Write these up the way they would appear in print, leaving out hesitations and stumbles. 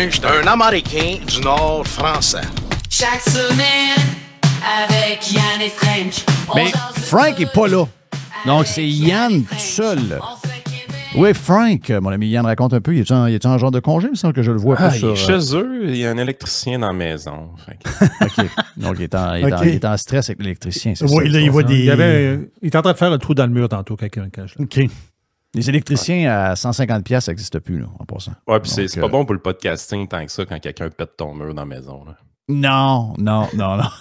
Moi, j'étais un Américain du Nord français. Chaque semaine, avec Yann et French. Mais Frank est pas là. Donc, c'est Yann tout seul. Oui, Frank, mon ami Yann, raconte un peu. Il est en genre de congé, il me semble que je le vois pas sur... Chez eux, il y a un électricien dans la maison. OK. Donc, il est en stress avec l'électricien, c'est ça? Oui, là, il voit des... Il est en train de faire un trou dans le mur tantôt, quelqu'un cache. OK. Les électriciens à 150$, ça n'existe plus, là, en passant. Ouais, puis c'est pas bon pour le podcasting tant que ça quand quelqu'un pète ton mur dans la maison. Là. Non.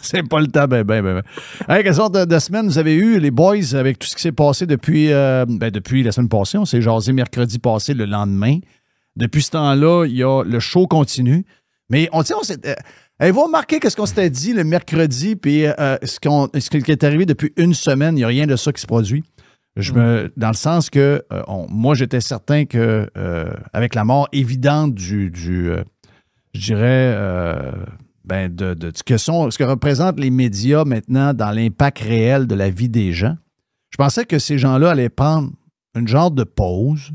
C'est pas le temps, ben. Hey, quelle sorte de semaine vous avez eu, les boys, avec tout ce qui s'est passé depuis la semaine passée? On s'est jasé mercredi passé, le lendemain. Depuis ce temps-là, il y a le show continue. Mais avez-vous remarqué qu'est-ce qu'on s'était dit le mercredi, puis ce qui est arrivé depuis une semaine, il n'y a rien de ça qui se produit? Dans le sens que moi, j'étais certain que avec la mort évidente je dirais... ce que représentent les médias maintenant dans l'impact réel de la vie des gens. Je pensais que ces gens-là allaient prendre une genre de pause,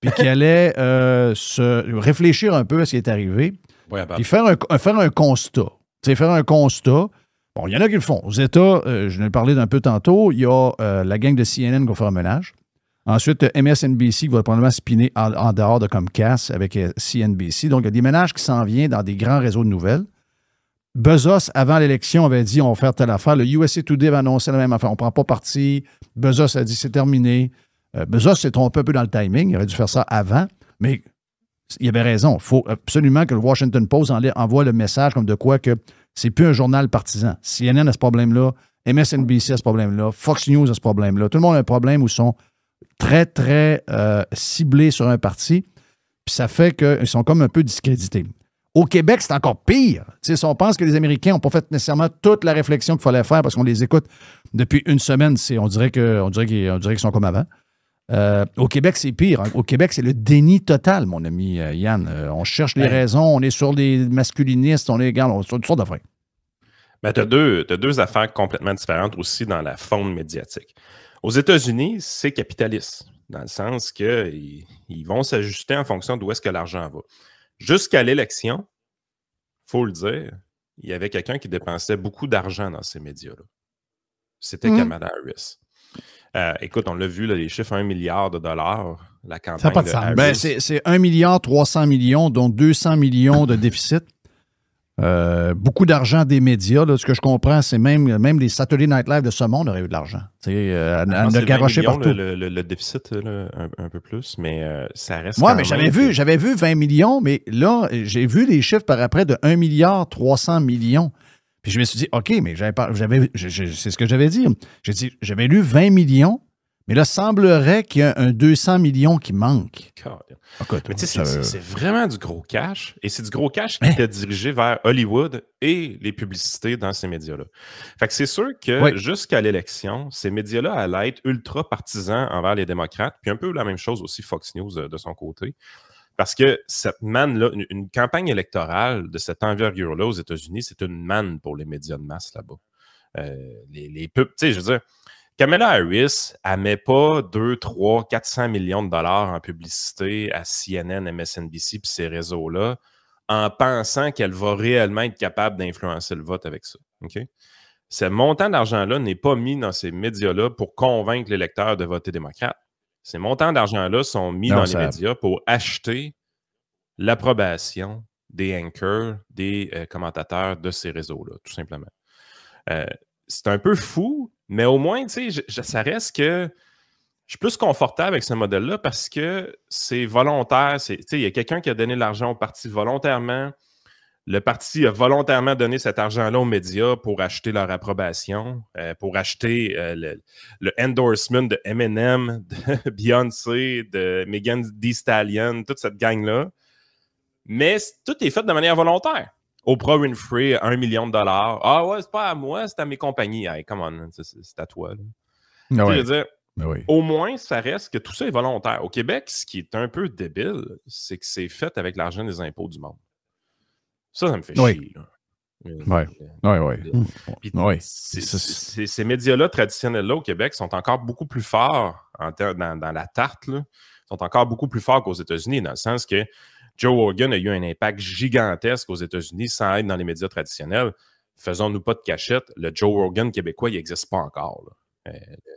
puis qu'ils allaient se réfléchir un peu à ce qui est arrivé, puis faire un constat. Faire un constat. Bon, il y en a qui le font. Aux États, je l'ai parlé d'un peu tantôt, il y a la gang de CNN qui va faire un ménage. Ensuite, MSNBC qui va probablement spinner en dehors de Comcast avec CNBC. Donc, il y a des ménages qui s'en viennent dans des grands réseaux de nouvelles. Bezos, avant l'élection, avait dit on va faire telle affaire. Le USA Today avait annoncé la même affaire. On ne prend pas parti. Bezos a dit c'est terminé. Bezos s'est trompé un peu dans le timing. Il aurait dû faire ça avant. Mais il avait raison. Il faut absolument que le Washington Post envoie le message comme de quoi que c'est plus un journal partisan. CNN a ce problème-là. MSNBC a ce problème-là. Fox News a ce problème-là. Tout le monde a un problème où ils sont très, très ciblés sur un parti. Puis ça fait qu'ils sont comme un peu discrédités. Au Québec, c'est encore pire. Si on pense que les Américains n'ont pas fait nécessairement toute la réflexion qu'il fallait faire parce qu'on les écoute depuis une semaine, on dirait qu'ils sont comme avant. Au Québec, c'est pire. Au Québec, c'est le déni total, mon ami Yann. On cherche les raisons, on est sur les masculinistes, on est sur toutes sortes d'affaires. Ben, tu as deux affaires complètement différentes aussi dans la faune médiatique. Aux États-Unis, c'est capitaliste, dans le sens qu'ils vont s'ajuster en fonction d'où est-ce que l'argent va. Jusqu'à l'élection, il faut le dire, il y avait quelqu'un qui dépensait beaucoup d'argent dans ces médias-là. C'était Kamala Harris. Écoute, on l'a vu, là, les chiffres, 1 milliard de dollars, la campagne ça n'a pas de de sens. Harris. C'est 1 milliard 300 millions, dont 200 millions de déficit. Beaucoup d'argent des médias. Là, ce que je comprends, c'est même les Saturday Night Live de ce monde auraient eu de l'argent. Ne garocher partout. Le déficit, là, un peu plus, mais ça reste. Oui, mais j'avais vu 20 millions, mais là, j'ai vu les chiffres par après de 1 milliard 300 millions. Puis je me suis dit, OK, mais c'est ce que j'avais dit. J'ai dit, j'avais lu 20 millions, mais là, semblerait qu'il y a un 200 millions qui manque. Écoute, mais tu sais, c'est vraiment du gros cash. Et c'est du gros cash qui était dirigé vers Hollywood et les publicités dans ces médias-là. Fait que c'est sûr que jusqu'à l'élection, ces médias-là allaient être ultra partisans envers les démocrates. Puis un peu la même chose aussi Fox News de son côté. Parce que cette manne-là, une campagne électorale de cette envergure-là aux États-Unis, c'est une manne pour les médias de masse là-bas. Les pubs, tu sais, je veux dire, Kamala Harris, elle ne met pas 2, 3, 400 millions de dollars en publicité à CNN, MSNBC puis ces réseaux-là en pensant qu'elle va réellement être capable d'influencer le vote avec ça. Okay? Ce montant d'argent-là n'est pas mis dans ces médias-là pour convaincre l'électeur de voter démocrate. Ces montants d'argent-là sont mis dans les médias pour acheter l'approbation des anchors, des commentateurs de ces réseaux-là, tout simplement. C'est un peu fou, mais au moins, tu sais, ça reste que je suis plus confortable avec ce modèle-là parce que c'est volontaire. Il y a quelqu'un qui a donné l'argent au parti volontairement. Le parti a volontairement donné cet argent-là aux médias pour acheter leur approbation, pour acheter le endorsement de Eminem, de Beyoncé, de Megan Thee Stallion, toute cette gang-là. Mais tout est fait de manière volontaire. Oprah Winfrey, 1 million de dollars. Ah ouais, c'est pas à moi, c'est à mes compagnies. Hey, come on, c'est à toi. Ah ouais. Je veux dire, au moins, ça reste que tout ça est volontaire. Au Québec, ce qui est un peu débile, c'est que c'est fait avec l'argent des impôts du monde. Ça me fait chier. Oui. Ces médias-là, traditionnels-là, au Québec, sont encore beaucoup plus forts dans la tarte, là, sont encore beaucoup plus forts qu'aux États-Unis, dans le sens que Joe Rogan a eu un impact gigantesque aux États-Unis sans être dans les médias traditionnels. Faisons-nous pas de cachette, le Joe Rogan québécois, il n'existe pas encore.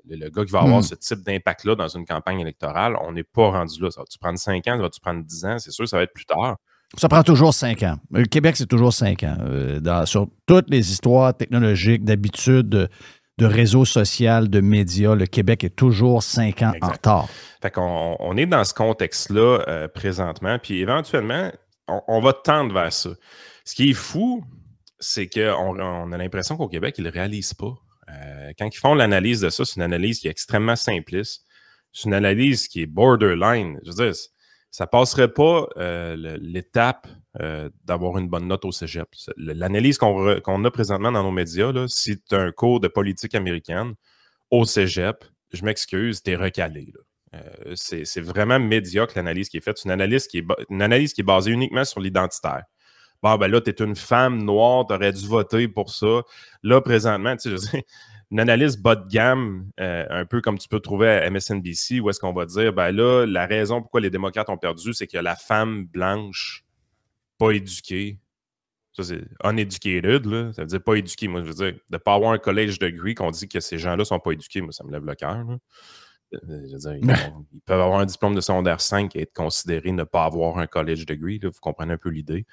Le gars qui va avoir ce type d'impact-là dans une campagne électorale, on n'est pas rendu là. Ça va-tu prendre 5 ans, ça va-tu prendre 10 ans? C'est sûr que ça va être plus tard. Ça prend toujours 5 ans. Le Québec, c'est toujours 5 ans. Sur toutes les histoires technologiques, d'habitude, de réseaux sociaux, de médias, le Québec est toujours 5 ans en retard. Fait qu'on est dans ce contexte-là présentement, puis éventuellement, on va tendre vers ça. Ce qui est fou, c'est qu'on a l'impression qu'au Québec, ils ne le réalisent pas. Quand ils font l'analyse de ça, c'est une analyse qui est extrêmement simpliste. C'est une analyse qui est borderline. Je veux dire, ça ne passerait pas l'étape d'avoir une bonne note au cégep. L'analyse qu'on a présentement dans nos médias, là, si tu as un cours de politique américaine au cégep, je m'excuse, tu es recalé. C'est vraiment médiocre l'analyse qui est faite. C'est une analyse qui est basée uniquement sur l'identitaire. Bon, ben là, tu es une femme noire, tu aurais dû voter pour ça. Là, présentement, tu sais, je sais, une analyse bas de gamme, un peu comme tu peux trouver à MSNBC, où est-ce qu'on va dire, ben là, la raison pourquoi les démocrates ont perdu, c'est que la femme blanche, pas éduquée, ça c'est uneducated, là, ça veut dire pas éduquée. Moi, je veux dire, de ne pas avoir un college degree, qu'on dit que ces gens-là sont pas éduqués, moi, ça me lève le cœur. Je veux dire, ils peuvent avoir un diplôme de secondaire 5 et être considérés ne pas avoir un college degree, là, vous comprenez un peu l'idée.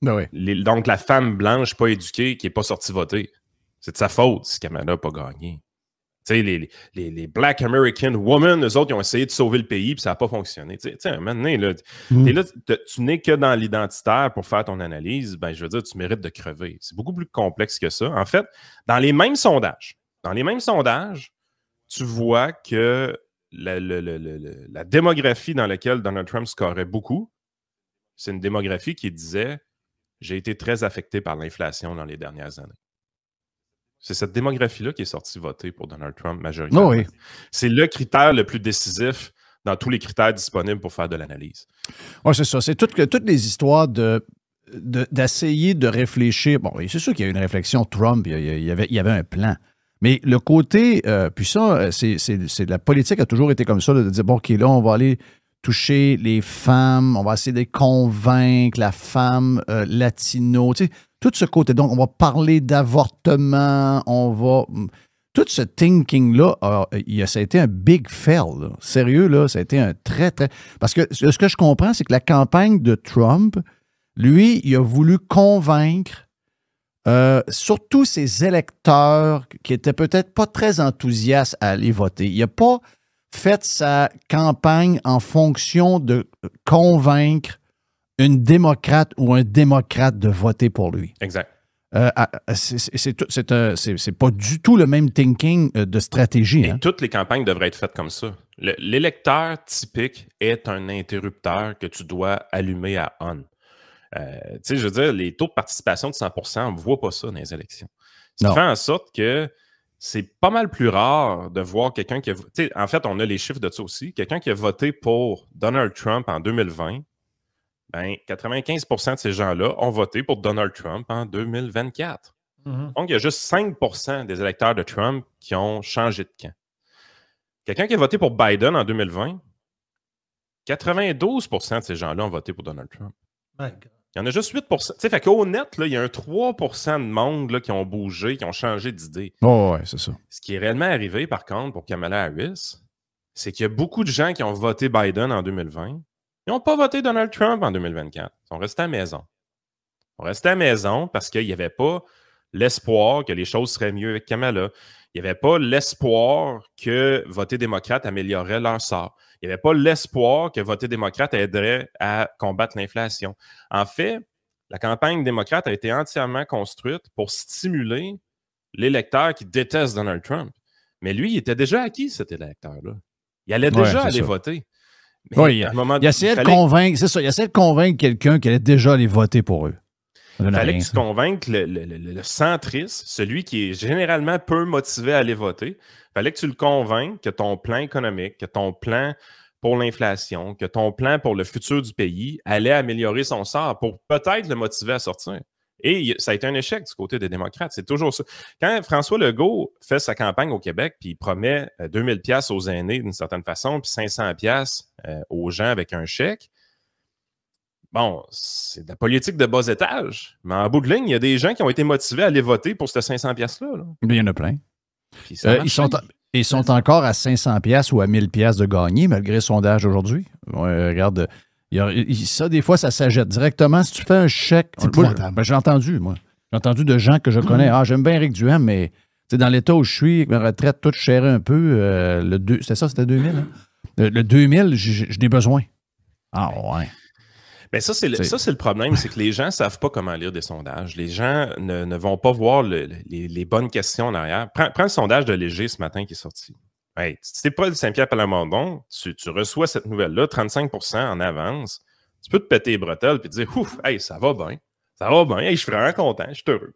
Donc, la femme blanche pas éduquée qui n'est pas sortie voter, c'est de sa faute si Kamala n'a pas gagné. Tu sais, les Black American Women, eux autres, ils ont essayé de sauver le pays puis ça n'a pas fonctionné. Tu sais, à un moment donné, là, tu n'es que dans l'identitaire pour faire ton analyse, ben, je veux dire, tu mérites de crever. C'est beaucoup plus complexe que ça. En fait, dans les mêmes sondages, tu vois que la démographie dans laquelle Donald Trump scorait beaucoup, c'est une démographie qui disait « J'ai été très affecté par l'inflation dans les dernières années ». C'est cette démographie-là qui est sortie voter pour Donald Trump majoritairement. Oui. C'est le critère le plus décisif dans tous les critères disponibles pour faire de l'analyse. Oui, c'est ça. C'est toutes les histoires d'essayer de réfléchir. Bon, c'est sûr qu'il y a une réflexion Trump, il y avait un plan. Mais le côté, puis ça, c'est la politique a toujours été comme ça, de dire, bon, OK, là, on va aller toucher les femmes, on va essayer de les convaincre, la femme latino, tu sais, tout ce côté. Donc, on va parler d'avortement, tout ce thinking-là, ça a été un big fail. Là. Sérieux, là, ça a été un très, très... Parce que ce que je comprends, c'est que la campagne de Trump, lui, il a voulu convaincre surtout ses électeurs qui étaient peut-être pas très enthousiastes à aller voter. Il n'a pas fait sa campagne en fonction de convaincre une démocrate ou un démocrate de voter pour lui. Exact. C'est pas du tout le même thinking de stratégie. Et toutes les campagnes devraient être faites comme ça. L'électeur typique est un interrupteur que tu dois allumer à on. Tu sais, je veux dire, les taux de participation de 100%, on ne voit pas ça dans les élections. Ça fait en sorte que c'est pas mal plus rare de voir quelqu'un qui a... En fait, on a les chiffres de ça aussi. Quelqu'un qui a voté pour Donald Trump en 2020, ben, 95% de ces gens-là ont voté pour Donald Trump en 2024. Mm-hmm. Donc, il y a juste 5% des électeurs de Trump qui ont changé de camp. Quelqu'un qui a voté pour Biden en 2020, 92% de ces gens-là ont voté pour Donald Trump. Il y en a juste 8%. Tu sais, fait qu'au net, là, il y a un 3% de monde là, qui ont bougé, qui ont changé d'idée. Oh, ouais, c'est ça. Ce qui est réellement arrivé, par contre, pour Kamala Harris, c'est qu'il y a beaucoup de gens qui ont voté Biden en 2020. Ils n'ont pas voté Donald Trump en 2024. Ils sont restés à la maison. Ils sont restés à la maison parce qu'il n'y avait pas l'espoir que les choses seraient mieux avec Kamala. Il n'y avait pas l'espoir que voter démocrate améliorerait leur sort. Il n'y avait pas l'espoir que voter démocrate aiderait à combattre l'inflation. En fait, la campagne démocrate a été entièrement construite pour stimuler l'électeur qui déteste Donald Trump. Mais lui, il était déjà acquis, cet électeur-là. Il allait déjà aller voter. Mais oui, il essayait de convaincre, c'est ça, il essayait de convaincre quelqu'un qui allait déjà aller voter pour eux. Il fallait que tu convainques le centriste, celui qui est généralement peu motivé à aller voter. Il fallait que tu le convainques que ton plan économique, que ton plan pour l'inflation, que ton plan pour le futur du pays allait améliorer son sort pour peut-être le motiver à sortir. Et ça a été un échec du côté des démocrates. C'est toujours ça. Quand François Legault fait sa campagne au Québec, puis il promet 2000$ aux aînés d'une certaine façon, puis 500$ aux gens avec un chèque, bon, c'est de la politique de bas étage. Mais en bout de ligne, il y a des gens qui ont été motivés à aller voter pour ces 500$-là. Il y en a plein. Ils sont bien. encore à 500$ ou à 1000$ de gagner, malgré le sondage d'aujourd'hui. Regarde, ça, des fois, ça s'achète directement. Si tu fais un chèque... J'ai entendu, moi. J'ai entendu de gens que je connais. Ah, j'aime bien Éric Duhem, mais dans l'état où je suis, ma retraite, tout chéré un peu. C'était ça, c'était 2000. Hein? Le 2000, je n'ai besoin. Ah, ouais. Mais ça, c'est le problème, c'est que les gens ne savent pas comment lire des sondages. Les gens ne vont pas voir les bonnes questions en arrière. Prends le sondage de Léger ce matin qui est sorti. Hey, si t'es Paul Saint-Pierre-Plamondon, tu reçois cette nouvelle-là, 35% en avance, tu peux te péter les bretelles et te dire « Ouf, hey, ça va bien. Ça va bien. Hey, je suis vraiment content. Je suis heureux. »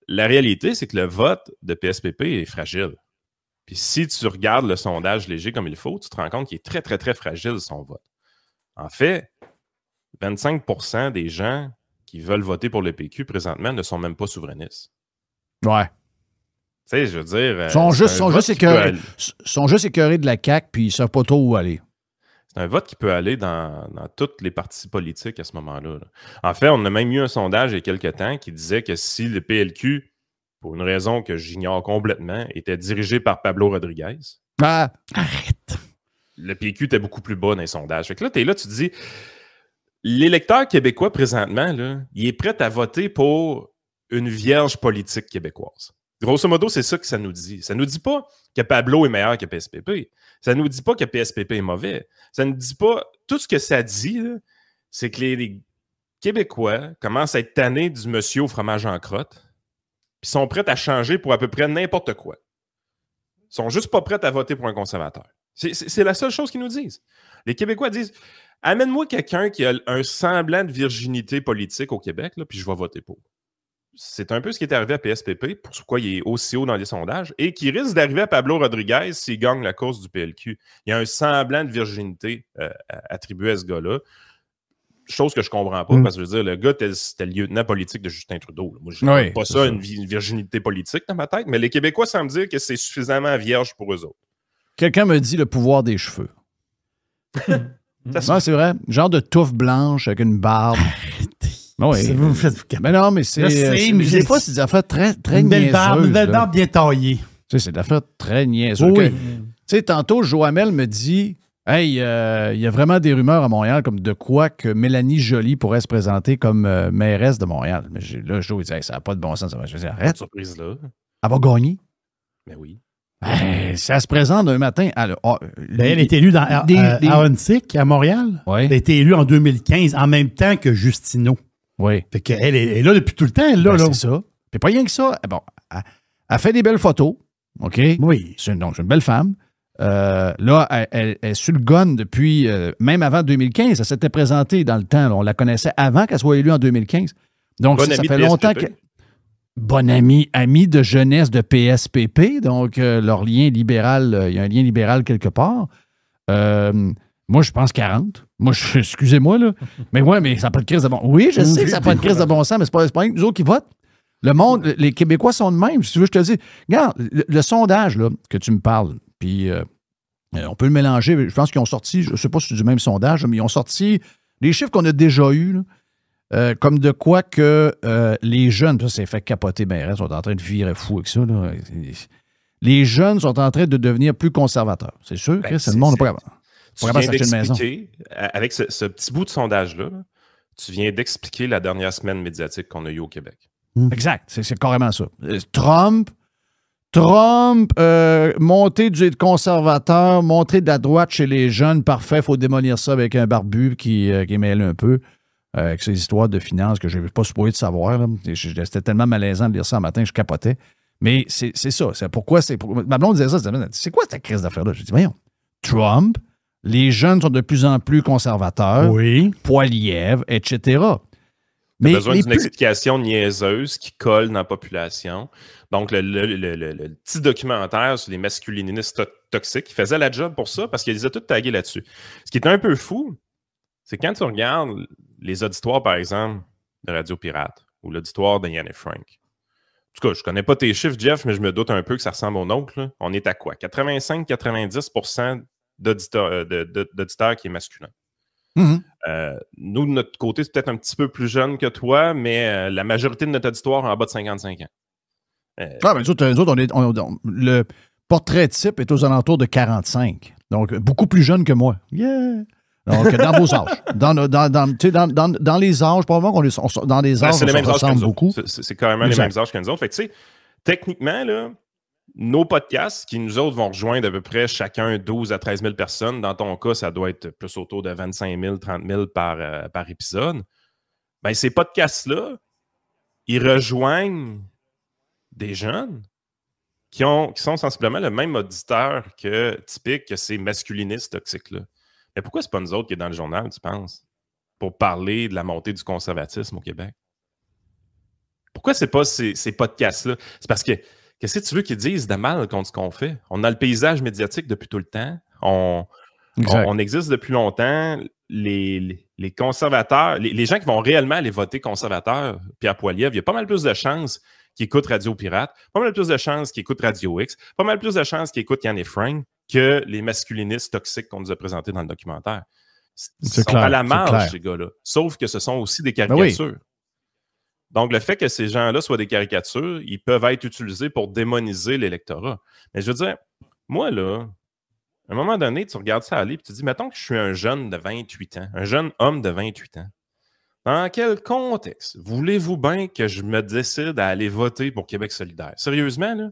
La réalité, c'est que le vote de PSPP est fragile. Puis si tu regardes le sondage Léger comme il faut, tu te rends compte qu'il est très, très, très fragile, son vote. En fait, 25% des gens qui veulent voter pour le PQ présentement ne sont même pas souverainistes. Ouais. Tu sais, je veux dire... Ils sont juste écœurés de la CAQ puis ils ne savent pas trop où aller. C'est un vote qui peut aller dans tous les partis politiques à ce moment-là. Là. En fait, on a même eu un sondage il y a quelques temps qui disait que si le PLQ, pour une raison que j'ignore complètement, était dirigé par Pablo Rodriguez... Ah! Arrête! Le PQ était beaucoup plus bas dans les sondages. Fait que là, tu es là, tu te dis... L'électeur québécois, présentement, là, il est prêt à voter pour une vierge politique québécoise. Grosso modo, c'est ça que ça nous dit. Ça nous dit pas que Pablo est meilleur que PSPP. Ça nous dit pas que PSPP est mauvais. Ça nous dit pas... Tout ce que ça dit, là, c'est que les Québécois commencent à être tannés du monsieur au fromage en crotte puis sont prêts à changer pour à peu près n'importe quoi. Ils sont juste pas prêts à voter pour un conservateur. C'est la seule chose qu'ils nous disent. Les Québécois disent... Amène-moi quelqu'un qui a un semblant de virginité politique au Québec, là, puis je vais voter pour. C'est un peu ce qui est arrivé à PSPP, pourquoi il est aussi haut dans les sondages, et qui risque d'arriver à Pablo Rodriguez s'il gagne la course du PLQ. Il y a un semblant de virginité attribué à ce gars-là, chose que je comprends pas, parce que je veux dire, le gars, c'était le lieutenant politique de Justin Trudeau. Là. Moi, je ne pas ça une virginité politique dans ma tête, mais les Québécois semblent dire que c'est suffisamment vierge pour eux autres. Quelqu'un me dit le pouvoir des cheveux. Non, c'est vrai. Genre de touffe blanche avec une barbe. Oui. Vous faites... Mais non, mais c'est. Des fois, c'est des affaires très, très niaiseuses. Une belle barbe bien taillée. Tu sais, c'est des affaires très niaiseuses. Oui. Tu sais, tantôt, Joamel me dit hey, il y a vraiment des rumeurs à Montréal comme de quoi que Mélanie Joly pourrait se présenter comme mairesse de Montréal. Mais là, Joe, il dit hey, ça n'a pas de bon sens. Je vais dire arrête. Surprise là. Elle va gagner. Mais oui. Ça se présente un matin. Elle est élue à Huntsic, à Montréal. Oui. Elle a été élue en 2015, en même temps que Justino. Oui. Fait qu'elle est là depuis tout le temps, elle, là. C'est ça. Puis pas rien que ça. Bon, elle fait des belles photos. OK? Oui. C'est une belle femme. Là, elle est sur le gun depuis, même avant 2015. Elle s'était présentée dans le temps. Là, on la connaissait avant qu'elle soit élue en 2015. Donc, ça fait longtemps que... Bonne amie de jeunesse de PSPP, donc leur lien libéral, il y a un lien libéral quelque part. Moi, je pense 40. Moi, excusez-moi, là. Mais ouais, mais ça n'a pas de crise de bon. Oui, je sais que ça n'a pas de crise de bon sens, mais c'est pas rien que nous autres qui votent. Le monde, les Québécois sont de même. Si tu veux, je te dis, regarde, le sondage là, que tu me parles, puis on peut le mélanger. Je pense qu'ils ont sorti, je ne sais pas si c'est du même sondage, mais ils ont sorti les chiffres qu'on a déjà eus, là. Comme de quoi que les jeunes, ça s'est fait capoter, ben, sont en train de virer fou avec ça. Là. Les jeunes sont en train de devenir plus conservateurs. C'est sûr, Chris, le monde n'est pas capable d'acheter une maison. Avec ce petit bout de sondage-là, tu viens d'expliquer la dernière semaine médiatique qu'on a eue au Québec. Exact, c'est carrément ça. Trump, montée du conservateur, montée de la droite chez les jeunes, parfait, il faut démolir ça avec un barbu qui mêle un peu. Avec ces histoires de finances que je n'avais pas supposé de savoir. Là. C'était tellement malaisant de lire ça un matin, je capotais. Mais c'est ça. C'est pourquoi ma blonde disait ça. C'est quoi cette crise d'affaires-là? J'ai dit, voyons, Trump, les jeunes sont de plus en plus conservateurs, poilièvres, etc. Mais besoin d'une explication niaiseuse qui colle dans la population. Donc, le petit documentaire sur les masculinistes toxiques, il faisait la job pour ça parce qu'ils les a tous tagués là-dessus. Ce qui est un peu fou, c'est quand tu regardes les auditoires, par exemple, de Radio Pirate ou l'auditoire de Yann et Frank. En tout cas, je ne connais pas tes chiffres, Jeff, mais je me doute un peu que ça ressemble au nôtre. Là. On est à quoi? 85-90% d'auditeurs qui est masculin. Nous, de notre côté, c'est peut-être un petit peu plus jeune que toi, mais la majorité de notre auditoire est en bas de 55 ans. Mais nous autres, le portrait type est aux alentours de 45. Donc, beaucoup plus jeune que moi. Yeah! Donc, dans vos âges. Dans les âges, probablement qu'on est dans les âges, c'est les mêmes âges que nous beaucoup. C'est carrément les mêmes âges que nous autres. Fait que, tu sais, techniquement, là, nos podcasts, qui nous autres vont rejoindre à peu près chacun 12 à 13 000 personnes, dans ton cas, ça doit être plus autour de 25 000, 30 000 par épisode. Ben, ces podcasts-là, ils rejoignent des jeunes qui sont sensiblement le même auditeur typique que ces masculinistes toxiques-là. Mais pourquoi c'est pas nous autres qui est dans le journal, tu penses, pour parler de la montée du conservatisme au Québec? Pourquoi c'est pas ces podcasts-là? C'est parce que qu'est-ce que tu veux qu'ils disent de mal contre ce qu'on fait? On a le paysage médiatique depuis tout le temps. On existe depuis longtemps. Les conservateurs, les gens qui vont réellement aller voter conservateur, Pierre Poilievre, il y a pas mal plus de chances qu'ils écoutent Radio Pirate, pas mal plus de chances qu'ils écoutent Radio X, pas mal plus de chances qu'ils écoutent Yann Efrain que les masculinistes toxiques qu'on nous a présentés dans le documentaire. Ils sont à la marge, ces gars-là. Sauf que ce sont aussi des caricatures. Ben oui. Donc, le fait que ces gens-là soient des caricatures, ils peuvent être utilisés pour démoniser l'électorat. Mais je veux dire, moi, là, à un moment donné, tu regardes ça aller et tu te dis, mettons que je suis un jeune de 28 ans, un jeune homme de 28 ans. Dans quel contexte voulez-vous bien que je me décide à aller voter pour Québec solidaire? Sérieusement, là,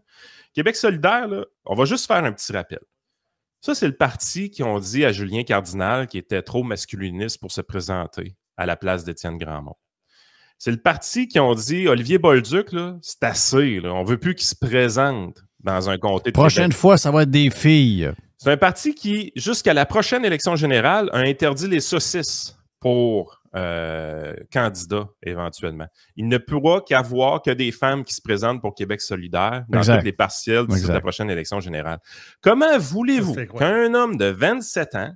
Québec solidaire, là, on va juste faire un petit rappel. Ça, c'est le parti qui ont dit à Julien Cardinal qu'il était trop masculiniste pour se présenter à la place d'Étienne Grandmont. C'est le parti qui ont dit Olivier Bolduc, là, c'est assez, là, on ne veut plus qu'il se présente dans un comté de Prochaine Québec. fois, ça va être des filles. C'est un parti qui, jusqu'à la prochaine élection générale, a interdit les saucisses pour candidats, éventuellement. Il ne pourra qu'avoir que des femmes qui se présentent pour Québec solidaire dans toutes les partielles d'ici la prochaine élection générale. Comment voulez-vous qu'un homme de 27 ans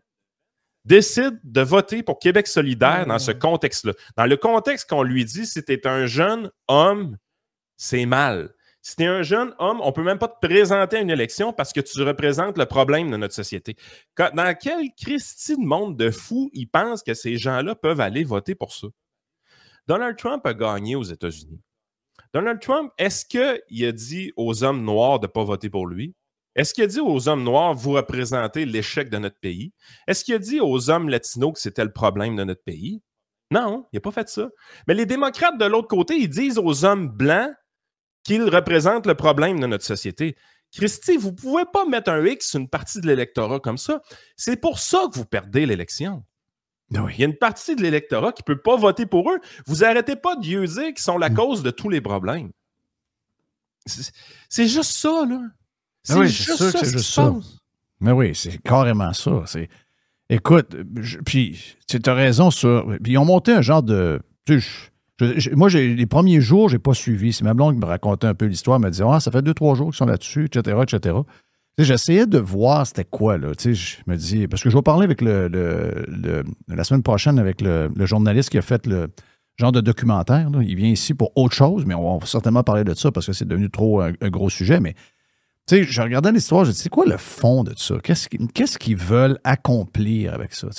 décide de voter pour Québec solidaire dans ce contexte-là? Dans le contexte qu'on lui dit, si tu es un jeune homme, c'est mal. Si tu es un jeune homme, on ne peut même pas te présenter à une élection parce que tu représentes le problème de notre société. Dans quel Christi de monde de fous ils pensent que ces gens-là peuvent aller voter pour ça? Donald Trump a gagné aux États-Unis. Donald Trump, est-ce qu'il a dit aux hommes noirs de ne pas voter pour lui? Est-ce qu'il a dit aux hommes noirs, vous représentez l'échec de notre pays? Est-ce qu'il a dit aux hommes latinos que c'était le problème de notre pays? Non, il n'a pas fait ça. Mais les démocrates de l'autre côté, ils disent aux hommes blancs qu'ils représentent le problème de notre société. Christy, vous ne pouvez pas mettre un X sur une partie de l'électorat comme ça. C'est pour ça que vous perdez l'élection. Oui. Il y a une partie de l'électorat qui ne peut pas voter pour eux. Vous n'arrêtez pas de dire qu'ils sont la cause de tous les problèmes. C'est juste ça, là. C'est juste ça qui se passe. Mais oui, c'est carrément ça. Écoute, puis tu as raison sur... Puis ils ont monté un genre de... Moi, les premiers jours, je n'ai pas suivi. C'est ma blonde qui me racontait un peu l'histoire. Elle me disait, ça fait 2-3 jours qu'ils sont là-dessus, etc., etc. J'essayais de voir c'était quoi, là. Je me dis, parce que je vais parler avec la semaine prochaine avec le journaliste qui a fait le genre de documentaire. Là. Il vient ici pour autre chose, mais on va certainement parler de ça parce que c'est devenu trop un gros sujet. Mais je regardais l'histoire, je me dis, c'est quoi le fond de ça? Qu'est-ce qu'ils veulent accomplir avec ça?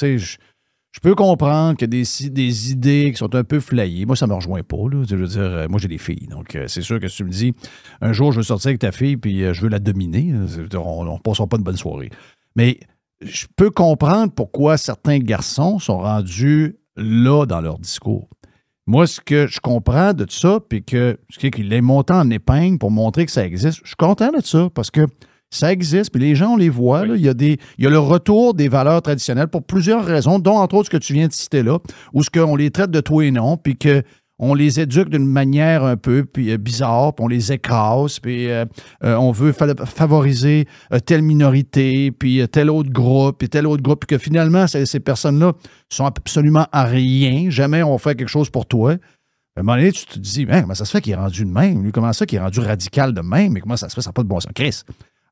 Je peux comprendre qu'il y a des idées qui sont un peu flayées. Moi, ça ne me rejoint pas. Là. Je veux dire, moi, j'ai des filles. Donc, c'est sûr que si tu me dis, un jour, je veux sortir avec ta fille puis je veux la dominer, on ne passera pas une bonne soirée. Mais je peux comprendre pourquoi certains garçons sont rendus là dans leur discours. Moi, ce que je comprends de ça, puis qu'il est monté en épingle pour montrer que ça existe, je suis content de ça parce que ça existe, puis les gens, on les voit. Oui. Là, il y a le retour des valeurs traditionnelles pour plusieurs raisons, dont entre autres ce que tu viens de citer là, où on les traite de tout et non, puis qu'on les éduque d'une manière un peu bizarre, puis on les écrase, puis on veut favoriser telle minorité, puis tel autre groupe, puis que finalement, ces personnes-là sont absolument à rien. Jamais on fait quelque chose pour toi. À un moment donné, tu te dis, comment ça se fait qu'il est rendu de même? Lui, comment ça qu'il est rendu radical de même? Mais comment ça se fait? Ça n'a pas de bon sens. Chris,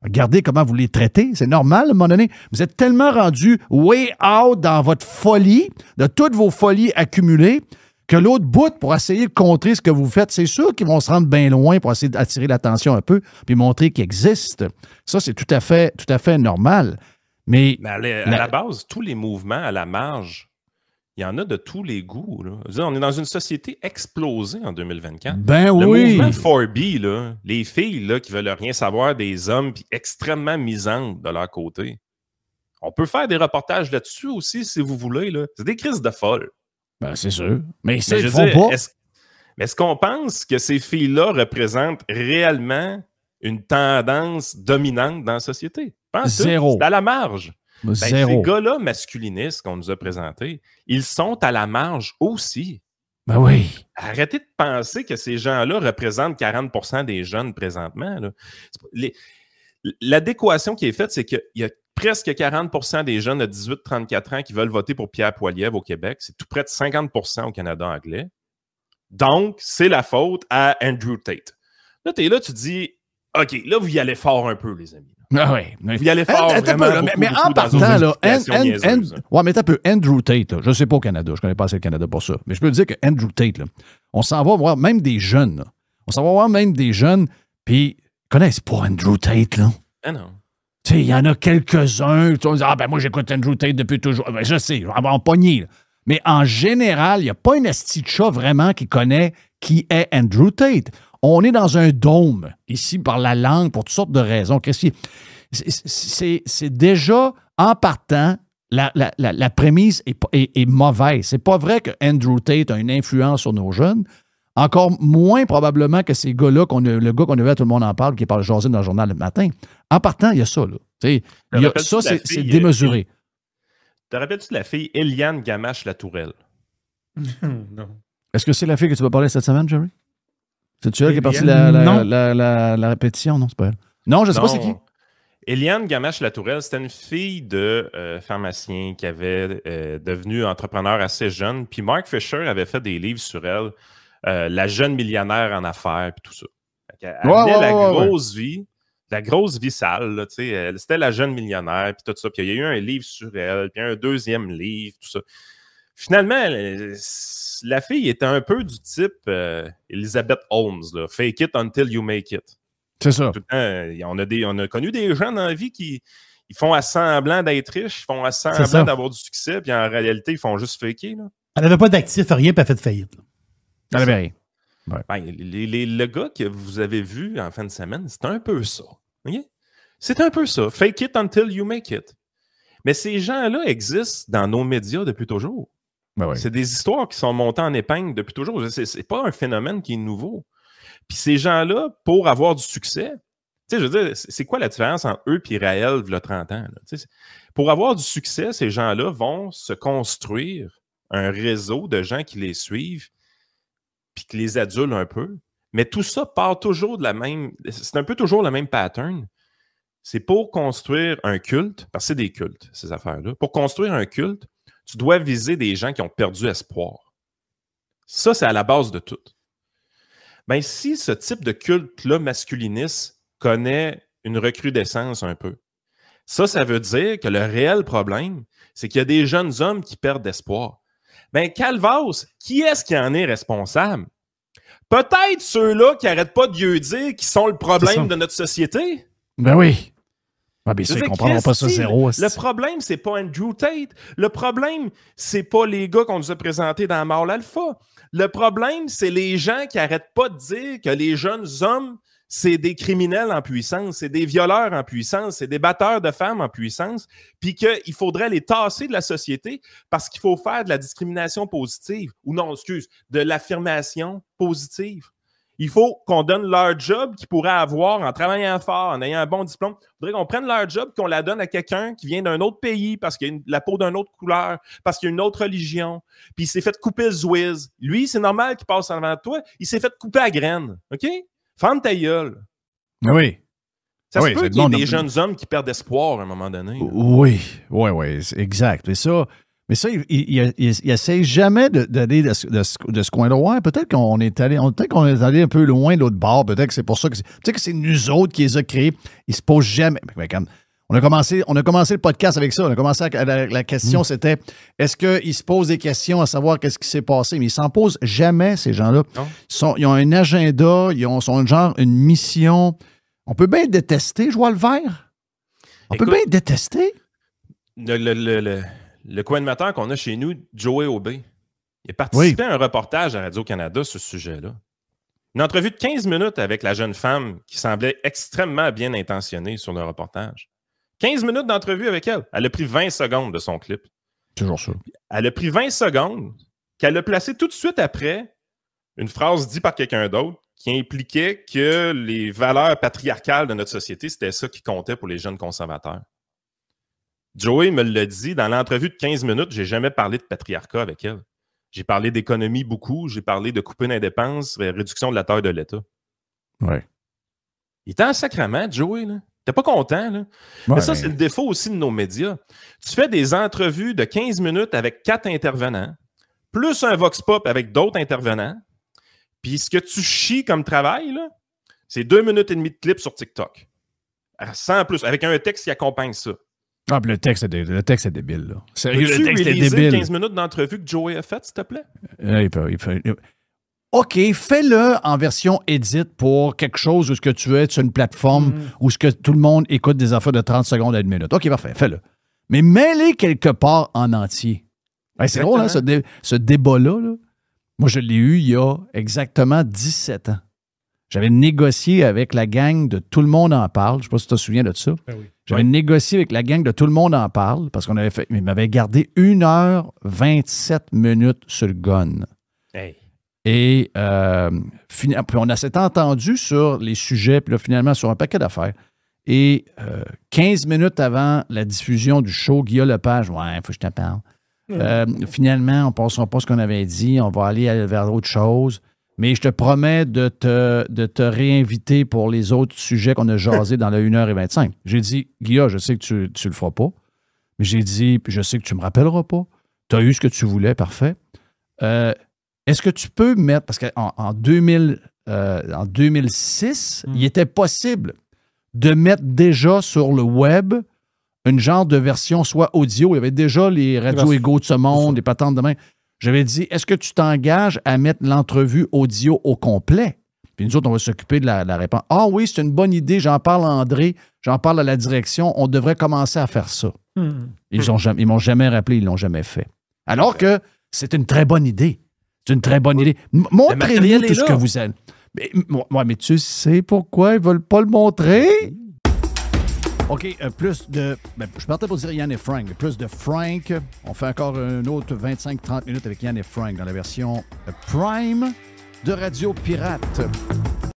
regardez comment vous les traitez. C'est normal, à un moment donné. Vous êtes tellement rendu way out dans votre folie, de toutes vos folies accumulées, que l'autre bout, pour essayer de contrer ce que vous faites, c'est sûr qu'ils vont se rendre bien loin pour essayer d'attirer l'attention un peu puis montrer qu'ils existent. Ça, c'est tout à fait normal. Mais à la base, tous les mouvements à la marge il y en a de tous les goûts. Là. Je veux dire, on est dans une société explosée en 2024. Ben le oui! mouvement 4B, là, les filles là, qui veulent rien savoir des hommes puis extrêmement misantes de leur côté. On peut faire des reportages là-dessus aussi, si vous voulez. Là. C'est des crises de folles. Ben, c'est sûr. Mais ils ne font pas. Est-ce qu'on pense que ces filles-là représentent réellement une tendance dominante dans la société? Zéro. C'est à la marge. Ben, Zéro. ces gars-là masculinistes qu'on nous a présentés, ils sont à la marge aussi. Ben oui. Arrêtez de penser que ces gens-là représentent 40% des jeunes présentement. Là. L'adéquation qui est faite, c'est qu'il y a presque 40% des jeunes de 18-34 ans qui veulent voter pour Pierre Poilievre au Québec. C'est tout près de 50% au Canada anglais. Donc, c'est la faute à Andrew Tate. Là, tu es là, tu dis, OK, là, vous y allez fort un peu, les amis. Ah oui. Vous y allez fort vraiment peu, beaucoup, mais en partant, là, ouais, mais t'as peu, Andrew Tate, là, je ne sais pas au Canada, je ne connais pas assez le Canada pour ça, mais je peux dire que Andrew Tate, là, on s'en va voir même des jeunes, là. On s'en va voir même des jeunes, puis ils connaissent pas Andrew Tate, là. Ah non. Tu sais, il y en a quelques-uns, tu vas dire, ah ben moi j'écoute Andrew Tate depuis toujours. Ben, je sais, on va en pogner, là. Mais en général, il n'y a pas un esti de chat vraiment qui connaît qui est Andrew Tate. On est dans un dôme, ici, par la langue, pour toutes sortes de raisons. C'est déjà, en partant, la prémisse est mauvaise. C'est pas vrai que Andrew Tate a une influence sur nos jeunes. Encore moins probablement que ces gars-là, le gars qu'on a vu à Tout le monde en parle, qui parle jaser dans le journal le matin. En partant, il y a ça, là. Ça, c'est démesuré. Te rappelles-tu de la fille Eliane Gamache-Latourelle? Non. Est-ce que c'est la fille que tu vas parler cette semaine, Jerry? C'est-tu elle qui est partie la répétition? Non, c'est pas elle. Non, je ne sais pas c'est qui. Eliane Gamache-Latourelle, c'était une fille de pharmacien qui avait devenu entrepreneur assez jeune. Puis Mark Fisher avait fait des livres sur elle, La jeune millionnaire en affaires, puis tout ça. Elle avait la grosse vie sale. Là, c'était la jeune millionnaire, puis tout ça. Puis il y a eu un livre sur elle, puis un deuxième livre, tout ça. Finalement, la fille était un peu du type Elizabeth Holmes, là, fake it until you make it. C'est ça. Tout le temps, on a connu des gens dans la vie qui ils font à semblant d'être riches, ils font à semblant d'avoir du succès, puis en réalité, ils font juste faker. Là. Elle n'avait pas d'actif, rien, puis elle a fait faillite. Là. Elle n'avait rien. Ouais. Ben, le gars que vous avez vu en fin de semaine, c'est un peu ça. Okay? C'est un peu ça. Fake it until you make it. Mais ces gens-là existent dans nos médias depuis toujours. Ben oui. C'est des histoires qui sont montées en épingle depuis toujours. C'est pas un phénomène qui est nouveau. Puis ces gens-là, pour avoir du succès, tu sais, je veux dire, c'est quoi la différence entre eux et Raël, il y a 30 ans? Là? Pour avoir du succès, ces gens-là vont se construire un réseau de gens qui les suivent puis qui les adulent un peu. Mais tout ça part toujours de la même... C'est un peu toujours le même pattern. C'est pour construire un culte, parce que c'est des cultes, ces affaires-là. Pour construire un culte, tu dois viser des gens qui ont perdu espoir. Ça, c'est à la base de tout. Bien, si ce type de culte-là masculiniste connaît une recrudescence un peu, ça veut dire que le réel problème, c'est qu'il y a des jeunes hommes qui perdent espoir. Bien, calvasse, qui est-ce qui en est responsable? Peut-être ceux-là qui n'arrêtent pas de Dieu dire qu'ils sont le problème de notre société. Ben oui. Ah, bien sûr, ils ne comprendront pas ça zéro. Le problème, c'est pas Andrew Tate. Le problème, c'est pas les gars qu'on nous a présentés dans Mâle Alpha. Le problème, c'est les gens qui n'arrêtent pas de dire que les jeunes hommes, c'est des criminels en puissance, c'est des violeurs en puissance, c'est des batteurs de femmes en puissance, puis qu'il faudrait les tasser de la société parce qu'il faut faire de la discrimination positive, ou non, excuse, de l'affirmation positive. Il faut qu'on donne leur job qu'ils pourraient avoir en travaillant fort, en ayant un bon diplôme. Il faudrait qu'on prenne leur job et qu'on la donne à quelqu'un qui vient d'un autre pays parce qu'il a la peau d'une autre couleur, parce qu'il a une autre religion, puis il s'est fait couper le zouiz. Lui, c'est normal qu'il passe en avant de toi. Il s'est fait couper à graine. OK? Ferme ta gueule. Oui. Ça se peut qu'il y ait des jeunes hommes qui perdent espoir à un moment donné. Là. Oui, exact. Mais ça, il essaie jamais d'aller de ce coin-là. Ouais, peut-être qu'on est allé un peu loin de l'autre bord. Peut-être que c'est pour ça que peut-être que c'est nous autres qui les a créés. Ils se posent jamais. Mais quand on a commencé le podcast avec ça. On a commencé la question, c'était est-ce qu'ils se posent des questions à savoir qu'est-ce qui s'est passé? Mais ils s'en posent jamais, ces gens-là. Ils ont un agenda, ils ont une mission. On peut bien détester, je vois le vert. On peut bien détester. le co-animateur qu'on a chez nous, Joey Aubé, il a participé à un reportage à Radio-Canada sur ce sujet-là. Une entrevue de 15 minutes avec la jeune femme qui semblait extrêmement bien intentionnée sur le reportage. 15 minutes d'entrevue avec elle. Elle a pris 20 secondes de son clip. Toujours ça. Elle a pris 20 secondes qu'elle a placé tout de suite après une phrase dite par quelqu'un d'autre qui impliquait que les valeurs patriarcales de notre société, c'était ça qui comptait pour les jeunes conservateurs. Joey me l'a dit dans l'entrevue de 15 minutes, j'ai jamais parlé de patriarcat avec elle. J'ai parlé d'économie beaucoup, j'ai parlé de couper les dépenses, réduction de la taille de l'État. Ouais. Il était en sacrament, Joey, là. T'es pas content, là? Ouais, mais ça, c'est le défaut aussi de nos médias. Tu fais des entrevues de 15 minutes avec 4 intervenants, plus un vox pop avec d'autres intervenants, puis ce que tu chies comme travail, là, c'est 2 minutes et demie de clip sur TikTok. Sans plus, avec un texte qui accompagne ça. Ah, puis le texte est débile, là. Sérieux, le texte est débile. 15 minutes d'entrevue que Joey a faite, s'il te plaît? Il peut. OK, fais-le en version edit pour quelque chose où ce que tu veux être sur une plateforme où ce que tout le monde écoute des affaires de 30 secondes à 1 minute. OK, parfait, fais-le. Mais mets-les quelque part en entier. Ben, c'est drôle, hein, ce débat-là. Là. Moi, je l'ai eu il y a exactement 17 ans. J'avais négocié avec la gang de Tout le monde en parle. Je ne sais pas si tu te souviens de ça. Ben oui. J'avais négocié avec la gang de Tout le monde en parle parce qu'on avait fait. Ils m'avaient gardé 1h27 minutes sur le gun. Hey. Et puis on s'est entendu sur les sujets, puis là, finalement, sur un paquet d'affaires. Et 15 minutes avant la diffusion du show, Guillaume Lepage, ouais, il faut que je te parle. Finalement, on ne passera pas ce qu'on avait dit, on va aller vers autre chose. Mais je te promets de te réinviter pour les autres sujets qu'on a jasés dans la 1h25. J'ai dit, Guillaume, je sais que tu ne le feras pas. Mais j'ai dit, puis je sais que tu ne me rappelleras pas. Tu as eu ce que tu voulais, parfait. Est-ce que tu peux mettre, parce qu'en 2006, il était possible de mettre déjà sur le web une genre de version soit audio. Il y avait déjà les radios égaux de ce monde, les patentes de main. J'avais dit, est-ce que tu t'engages à mettre l'entrevue audio au complet? Puis nous autres, on va s'occuper de la réponse. Ah oui, c'est une bonne idée, j'en parle à André, j'en parle à la direction, on devrait commencer à faire ça. Ils m'ont jamais rappelé, ils ne l'ont jamais fait. Alors que c'est une très bonne idée. C'est une très bonne idée. Montrez-nous tout ce que vous êtes. Mais tu sais pourquoi ils ne veulent pas le montrer? OK, plus de... je partais pour dire Yann et Frank, mais plus de Frank. On fait encore un autre 25-30 minutes avec Yann et Frank dans la version Prime de Radio Pirate.